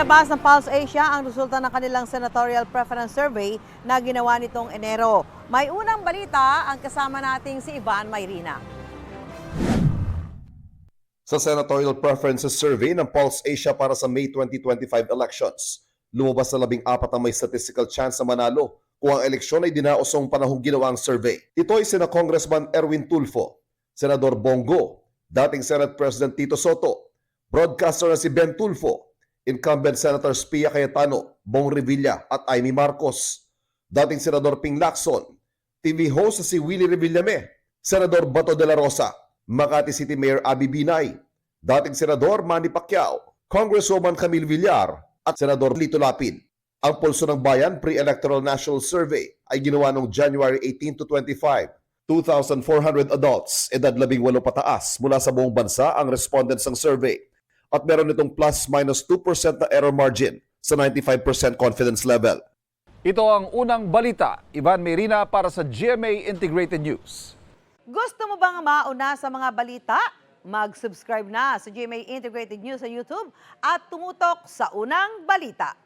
Inilabas ng Pulse Asia ang resulta ng kanilang senatorial preference survey na ginawa nitong Enero. May unang balita ang kasama nating si Ivan Mayrina. Sa senatorial preferences survey ng Pulse Asia para sa May 2025 elections, lumabas na 14 ang may statistical chance na manalo kung ang eleksyon ay dinaosong panahong ginawa ang survey. Ito ay sina Congressman Erwin Tulfo, Senador Bongo, dating Senate President Tito Soto, broadcaster na si Ben Tulfo, incumbent Senators Pia Cayetano, Bong Revilla at Amy Marcos, dating Senador Ping Lacson, TV host na si Willie Revillame, Senador Bato de la Rosa, Makati City Mayor Abby Binay, dating Senador Manny Pacquiao, Congresswoman Camille Villar at Senador Lito Lapid. Ang Pulso ng Bayan Pre-Electoral National Survey ay ginawa noong January 18 to 25. 2,400 adults, edad 18 pataas mula sa buong bansa ang respondents ng survey. At meron itong plus-minus 2% na error margin sa 95% confidence level. Ito ang unang balita. Ivan Mayrina para sa GMA Integrated News. Gusto mo bang mauna sa mga balita? Mag-subscribe na sa GMA Integrated News sa YouTube at tumutok sa unang balita.